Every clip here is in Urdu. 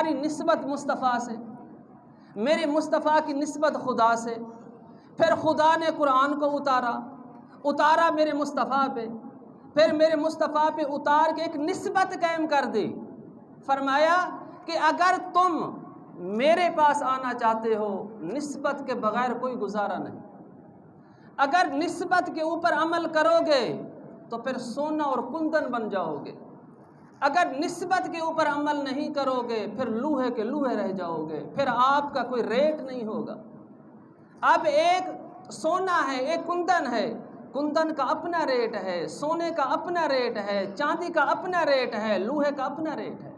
ہماری نسبت مصطفیٰ سے، میری مصطفیٰ کی نسبت خدا سے، پھر خدا نے قرآن کو اتارا میرے مصطفیٰ پہ، پھر میرے مصطفیٰ پہ اتار کے ایک نسبت قائم کر دی۔ فرمایا کہ اگر تم میرے پاس آنا چاہتے ہو، نسبت کے بغیر کوئی گزارا نہیں۔ اگر نسبت کے اوپر عمل کرو گے تو پھر سونا اور کندن بن جاؤ گے، اگر نسبت کے اوپر عمل نہیں کرو گے پھر لوہے کے لوہے رہ جاؤ گے، پھر آپ کا کوئی ریٹ نہیں ہوگا۔ اب ایک سونا ہے، ایک کندن ہے، کندن کا اپنا ریٹ ہے، سونے کا اپنا ریٹ ہے، چاندی کا اپنا ریٹ ہے، لوہے کا اپنا ریٹ ہے۔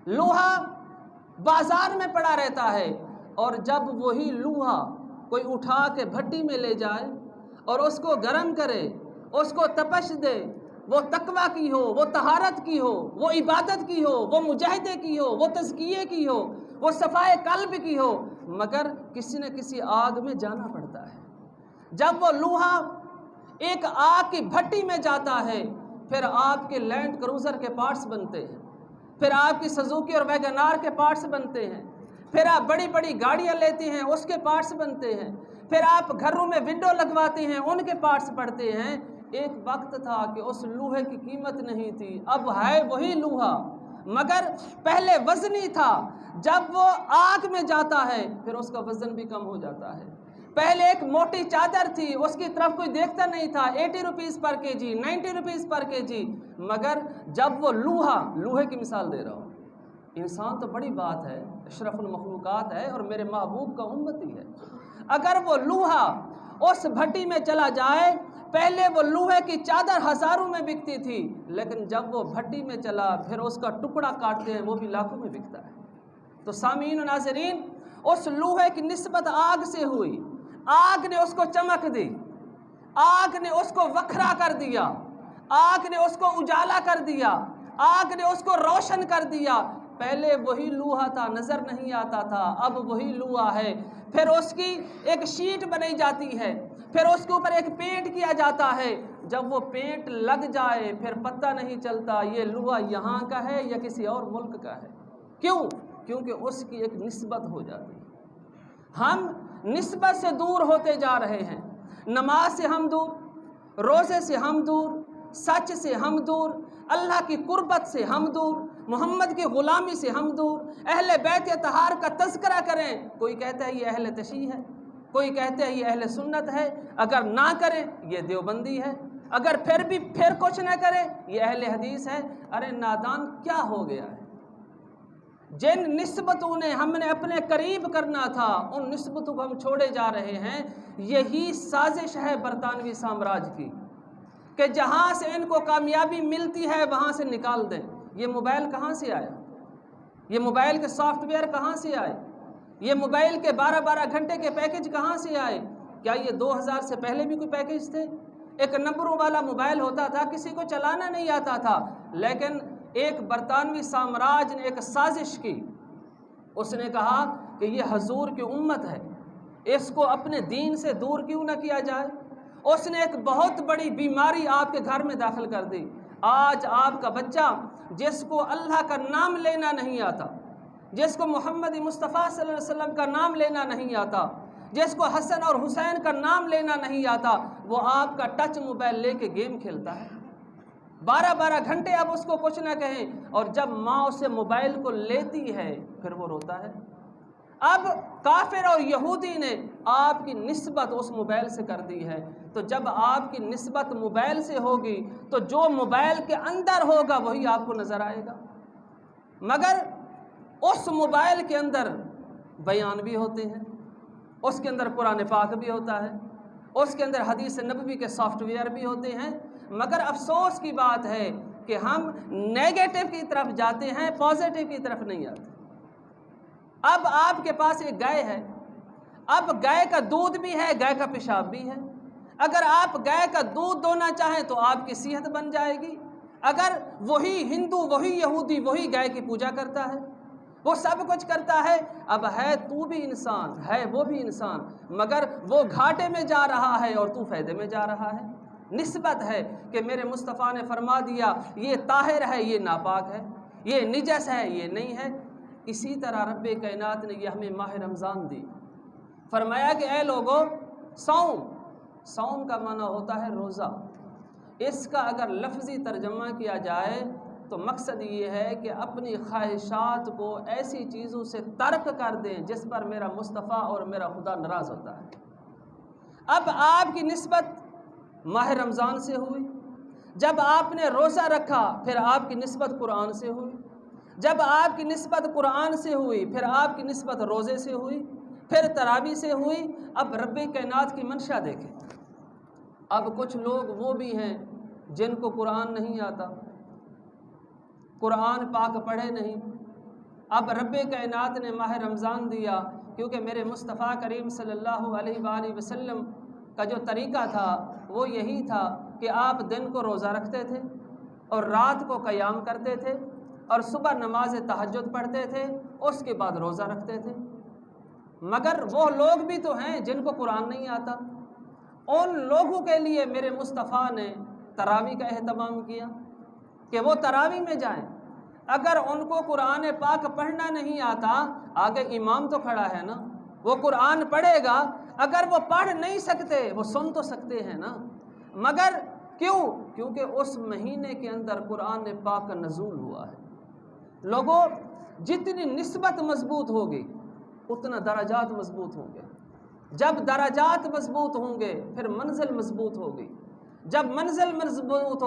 لوہا بازار میں پڑا رہتا ہے، اور جب وہی لوہا کوئی اٹھا کے بھٹی میں لے جائے اور اس کو گرم کرے، اس کو تپش دے، وہ تقویٰ کی ہو، وہ طہارت کی ہو، وہ عبادت کی ہو، وہ مجاہدے کی ہو، وہ تزکیے کی ہو، وہ صفائے قلب کی ہو، مگر کسی نہ کسی آگ میں جانا پڑتا ہے۔ جب وہ لوہا ایک آگ کی بھٹی میں جاتا ہے، پھر آپ کے لینڈ کروزر کے پارٹس بنتے ہیں، پھر آپ کی سزوکی اور ویگنار کے پارٹس بنتے ہیں، پھر آپ بڑی بڑی گاڑیاں لیتے ہیں، اس کے پارٹس بنتے ہیں، پھر آپ گھروں میں ونڈو لگواتے ہیں، ان کے پارٹس پڑتے ہیں۔ ایک وقت تھا کہ اس لوہے کی قیمت نہیں تھی، اب ہے وہی لوہا، مگر پہلے وزنی تھا، جب وہ آگ میں جاتا ہے پھر اس کا وزن بھی کم ہو جاتا ہے۔ پہلے ایک موٹی چادر تھی، اس کی طرف کوئی دیکھتا نہیں تھا، 80 روپیز پر کے جی، 90 روپیز پر کے جی، مگر جب وہ لوہے کی مثال دے رہا ہوں، انسان تو بڑی بات ہے، اشرف المخلوقات ہے اور میرے محبوب کا امتی ہے، اگر وہ لوہا اس بھٹی میں چلا جائے، پہلے وہ لوہے کی چادر ہزاروں میں بکتی تھی، لیکن جب وہ بھٹی میں چلا پھر اس کا ٹکڑا کاٹتے ہیں وہ بھی لاکھوں میں بکتا ہے۔ تو سامعین و ناظرین، اس لوہے کی نسبت آگ سے ہوئی، آگ نے اس کو چمک دی، آگ نے اس کو وکھرا کر دیا، آگ نے اس کو اجالا کر دیا، آگ نے اس کو روشن کر دیا۔ پہلے وہی لوہا تھا، نظر نہیں آتا تھا، اب وہی لوہا ہے، پھر اس کی ایک شیٹ بنائی جاتی ہے، پھر اس کے اوپر ایک پینٹ کیا جاتا ہے، جب وہ پینٹ لگ جائے پھر پتہ نہیں چلتا یہ لوہا یہاں کا ہے یا کسی اور ملک کا ہے۔ کیوں؟ کیونکہ اس کی ایک نسبت ہو جاتی ہے۔ ہم نسبت سے دور ہوتے جا رہے ہیں، نماز سے ہم دور، روزے سے ہم دور، سچ سے ہم دور، اللہ کی قربت سے ہم دور، محمد کی غلامی سے ہم دور۔ اہل بیت اطہار کا تذکرہ کریں، کوئی کہتا ہے یہ اہل تشیع ہے، کوئی کہتا ہے یہ اہل سنت ہے، اگر نہ کریں یہ دیوبندی ہے، اگر پھر کچھ نہ کریں یہ اہل حدیث ہے۔ ارے نادان، کیا ہو گیا ہے؟ جن نسبتوں نے ہم نے اپنے قریب کرنا تھا ان نسبتوں کو ہم چھوڑے جا رہے ہیں۔ یہی سازش ہے برطانوی سامراج کی کہ جہاں سے ان کو کامیابی ملتی ہے وہاں سے نکال دیں۔ یہ موبائل کہاں سے آیا؟ یہ موبائل کے سافٹ ویئر کہاں سے آئے؟ یہ موبائل کے 12 گھنٹے کے پیکج کہاں سے آئے؟ کیا یہ 2000 سے پہلے بھی کوئی پیکج تھے؟ ایک نمبروں والا موبائل ہوتا تھا، کسی کو چلانا نہیں آتا تھا، لیکن ایک برطانوی سامراج نے ایک سازش کی، اس نے کہا کہ یہ حضور کی امت ہے، اس کو اپنے دین سے دور کیوں نہ کیا جائے۔ اس نے ایک بہت بڑی بیماری آپ کے گھر میں داخل کر دی۔ آج آپ کا بچہ جس کو اللہ کا نام لینا نہیں آتا، جس کو محمد مصطفیٰ صلی اللہ علیہ وسلم کا نام لینا نہیں آتا، جس کو حسن اور حسین کا نام لینا نہیں آتا، وہ آپ کا ٹچ موبائل لے کے گیم کھیلتا ہے۔ 12 گھنٹے اب اس کو کچھ نہ کہیں، اور جب ماں اسے موبائل کو لیتی ہے پھر وہ روتا ہے۔ اب کافر اور یہودی نے آپ کی نسبت اس موبائل سے کر دی ہے، تو جب آپ کی نسبت موبائل سے ہوگی تو جو موبائل کے اندر ہوگا وہی آپ کو نظر آئے گا۔ مگر اس موبائل کے اندر بیان بھی ہوتے ہیں، اس کے اندر قرآن پاک بھی ہوتا ہے، اس کے اندر حدیث نبوی کے سافٹ ویئر بھی ہوتے ہیں، مگر افسوس کی بات ہے کہ ہم نیگیٹو کی طرف جاتے ہیں، پازیٹو کی طرف نہیں آتے۔ اب آپ کے پاس ایک گائے ہے، اب گائے کا دودھ بھی ہے، گائے کا پیشاب بھی ہے۔ اگر آپ گائے کا دودھ دونا چاہیں تو آپ کی صحت بن جائے گی۔ اگر وہی ہندو، وہی یہودی، وہی گائے کی پوجا کرتا ہے، وہ سب کچھ کرتا ہے، اب ہے تو بھی انسان، ہے وہ بھی انسان، مگر وہ گھاٹے میں جا رہا ہے اور تو فائدے میں جا رہا ہے۔ نسبت ہے کہ میرے مصطفیٰ نے فرما دیا یہ طاہر ہے، یہ ناپاک ہے، یہ نجس ہے، یہ نہیں ہے۔ اسی طرح رب کائنات نے یہ ہمیں ماہ رمضان دی، فرمایا کہ اے لوگو صوم کا معنی ہوتا ہے روزہ، اس کا اگر لفظی ترجمہ کیا جائے تو مقصد یہ ہے کہ اپنی خواہشات کو ایسی چیزوں سے ترک کر دیں جس پر میرا مصطفیٰ اور میرا خدا ناراض ہوتا ہے۔ اب آپ کی نسبت ماہ رمضان سے ہوئی، جب آپ نے روزہ رکھا پھر آپ کی نسبت قرآن سے ہوئی، جب آپ کی نسبت قرآن سے ہوئی پھر آپ کی نسبت روزے سے ہوئی، پھر تراویح سے ہوئی۔ اب رب کائنات کی منشا دیکھیں، اب کچھ لوگ وہ بھی ہیں جن کو قرآن نہیں آتا، قرآن پاک پڑھے نہیں، اب رب کائنات نے ماہ رمضان دیا کیونکہ میرے مصطفیٰ کریم صلی اللہ علیہ وآلہ وسلم کا جو طریقہ تھا وہ یہی تھا کہ آپ دن کو روزہ رکھتے تھے اور رات کو قیام کرتے تھے اور صبح نماز تہجد پڑھتے تھے، اس کے بعد روزہ رکھتے تھے۔ مگر وہ لوگ بھی تو ہیں جن کو قرآن نہیں آتا، ان لوگوں کے لیے میرے مصطفیٰ نے تراویح کا اہتمام کیا کہ وہ تراویح میں جائیں۔ اگر ان کو قرآن پاک پڑھنا نہیں آتا، آگے امام تو کھڑا ہے نا، وہ قرآن پڑھے گا، اگر وہ پڑھ نہیں سکتے وہ سن تو سکتے ہیں نا، مگر کیوں؟ کیونکہ اس مہینے کے اندر قرآن پاک کا نزول ہوا ہے۔ لوگوں، جتنی نسبت مضبوط ہوگی اتنا درجات مضبوط ہوں گے، جب درجات مضبوط ہوں گے پھر منزل مضبوط ہوگی، جب منزل مضبوط